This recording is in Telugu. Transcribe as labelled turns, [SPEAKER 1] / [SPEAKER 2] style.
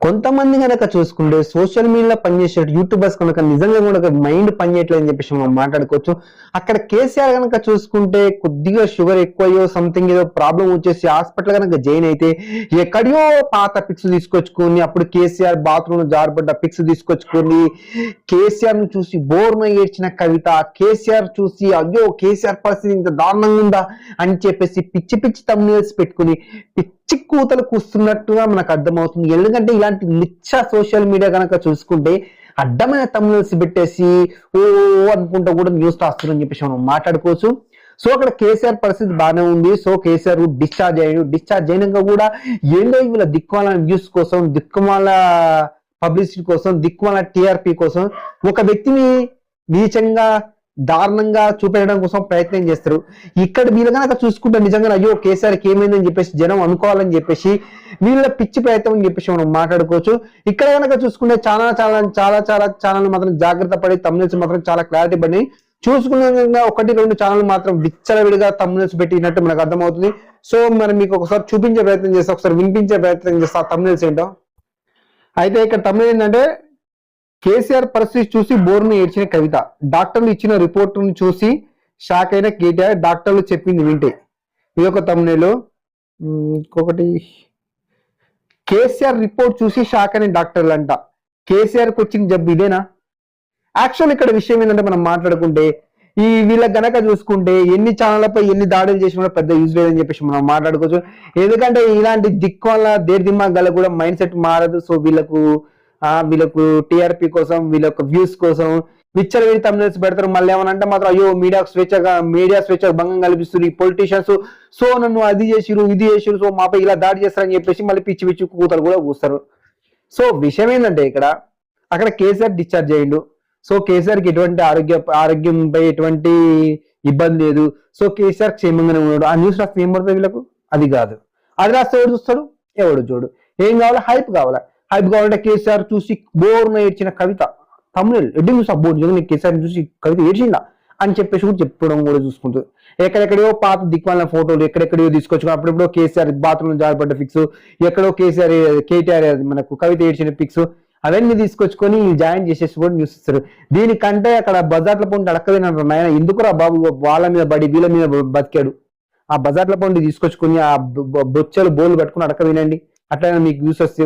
[SPEAKER 1] కొంతమంది కనుక చూసుకుంటే సోషల్ మీడియాలో పనిచేసే యూట్యూబర్స్ కనుక నిజంగా కూడా మైండ్ పనిచేయట్లేదు అని చెప్పేసి మనం మాట్లాడుకోవచ్చు. అక్కడ కేసీఆర్ కనుక చూసుకుంటే కొద్దిగా షుగర్ ఎక్కువయ్యో సంథింగ్ ఏదో ప్రాబ్లం వచ్చేసి హాస్పిటల్ కనుక జాయిన్ అయితే ఎక్కడో పాత పిక్స్ తీసుకొచ్చుకొని అప్పుడు కేసీఆర్ బాత్రూమ్ జారబడ్డ పిక్స్ తీసుకొచ్చుకొని కేసీఆర్ ను చూసి బోర్న ఏడ్చిన కవిత, కేసీఆర్ చూసి అయ్యో కేసీఆర్ పరిస్థితి ఇంత దారుణంగా ఉందా అని చెప్పేసి పిచ్చి పిచ్చి తమ్ముల్స్ పెట్టుకుని పిచ్చి కూతలు కూస్తున్నట్టుగా మనకు అర్థమవుతుంది. ఎందుకంటే ఇలాంటి నిచ్చ సోషల్ మీడియా కనుక చూసుకుంటే అడ్డమైన తమ్ముల్స్ పెట్టేసి ఓ అనుకుంటా కూడా న్యూస్ రాస్తుందని చెప్పేసి మనం మాట్లాడుకోవచ్చు. సో అక్కడ కేసీఆర్ పరిస్థితి బాగానే ఉంది. సో కేసీఆర్ డిశ్చార్జ్ అయ్యాడు. డిశ్చార్జ్ అయినాక కూడా ఏందో వీళ్ళ దిక్కుమాల న్యూస్ కోసం, దిక్కుమాల పబ్లిసిటీ కోసం, దిక్కుమాల టీఆర్పీ కోసం ఒక వ్యక్తిని నీచంగా దారుణంగా చూపెట్టడం కోసం ప్రయత్నం చేస్తారు. ఇక్కడ వీళ్ళు కనుక చూసుకుంటే నిజంగా అయ్యో కేసీఆర్కి ఏమైందని చెప్పేసి జనం అనుకోవాలని చెప్పేసి వీళ్ళ పిచ్చి ప్రయత్నం అని చెప్పేసి మనం మాట్లాడుకోవచ్చు. ఇక్కడ కనుక చూసుకుంటే చాలా చాలా చాలా చాలా ఛానల్ మాత్రం జాగ్రత్త పడి తమ్ముల్స్ మాత్రం చాలా క్లారిటీ పడి చూసుకునే విధంగా 1-2 ఛానల్ మాత్రం విచ్చలవిడిగా తమ్ముల్స్ పెట్టినట్టు మనకు అర్థమవుతుంది. సో మరి మీకు ఒకసారి చూపించే ప్రయత్నం చేస్తా, ఒకసారి వినిపించే ప్రయత్నం చేస్తా తమ్ముల్స్ ఏంటో. అయితే ఇక్కడ తమిళ ఏంటంటే కేసీఆర్ పరిస్థితి చూసి బోర్ను ఏడ్చిన కవిత, డాక్టర్లు ఇచ్చిన రిపోర్టును చూసి షాక్ అయిన కేటీఆర్, డాక్టర్లు చెప్పింది వింటే. ఇది ఒక తమిళలో. ఇంకొకటి కేసీఆర్ రిపోర్ట్ చూసి షాక్ అయిన డాక్టర్లు అంట. కేసీఆర్కి వచ్చిన జబ్బు ఇదేనా? యాక్చువల్ ఇక్కడ విషయం ఏంటంటే మనం మాట్లాడుకుంటే ఈ వీళ్ళకి గనక చూసుకుంటే ఎన్ని ఛానళ్లపై ఎన్ని దాడులు చేసినా పెద్ద యూజ్ లేదని చెప్పేసి మనం మాట్లాడుకోవచ్చు. ఎందుకంటే ఇలాంటి దిక్కు వల్ల దిమాగ్ కూడా మైండ్ సెట్ మారదు. సో వీళ్ళకు టీఆర్పీ కోసం, వీళ్ళకు వ్యూస్ కోసం విచ్చలవిడి తమ్ముల్స్ పెడతారు. మళ్ళీ ఏమనంటే మాత్రం అయ్యో మీడియా స్వేచ్ఛ భంగం కల్పిస్తుంది పొలిటీషియన్స్, సో నన్ను అది చేసిరు ఇది చేసిరు, సో మాపై ఇలా దాడి చేస్తారని చెప్పేసి మళ్ళీ పిచ్చి పిచ్చి కూతలు కూడా కూస్తారు. సో విషయం ఏంటంటే అక్కడ కేసీఆర్ డిశ్చార్జ్ అయ్యిండు. సో కేసీఆర్కి ఎటువంటి ఆరోగ్యంపై ఎటువంటి ఇబ్బంది లేదు. సో కేసీఆర్ క్షేమంగానే ఉన్నాడు. ఆ న్యూస్ రాస్తే ఏం పడుతుంది వీళ్ళకు? అది కాదు. అది రాస్తే ఎవడు చూస్తాడు? ఎవడు చూడు. ఏం కావాలా? హైప్ కావాలా? హైప్ కావాలంటే కేసీఆర్ చూసి బోర్న ఏడ్చిన కవిత, తమిళ ఎడ్డింగ్ చూసి బోర్డు జగన్ కేసీఆర్ చూసి కవిత ఏడ్చిందా అని చెప్పేసి కూడా చెప్పడం కూడా చూసుకుంటుంది. ఎక్కడెక్కడో పాత దిక్కుమాలిన ఫోటోలు ఎక్కడెక్కడో తీసుకొచ్చుకో, అప్పుడెప్పుడో కేసీఆర్ బాత్రూమ్ జారిపడ్డ పిక్స్, ఎక్కడో కేటీఆర్ మనకు కవిత ఏడ్చిన పిక్స్ అవన్నీ తీసుకొచ్చుకొని జాయిన్ చేసేసి కూడా న్యూస్ ఇస్తారు. దీనికంటే అక్కడ బజార్ల పండు అడక్కదేనంటారు. నాయన ఎందుకురా బాబు వాళ్ళ మీద బడి వీళ్ళ మీద బతికాడు. ఆ బజార్ల పండు తీసుకొచ్చుకొని ఆ బొచ్చలు బోలు పట్టుకుని అడక్క వినండి. అట్లా మీకు న్యూస్ వస్తే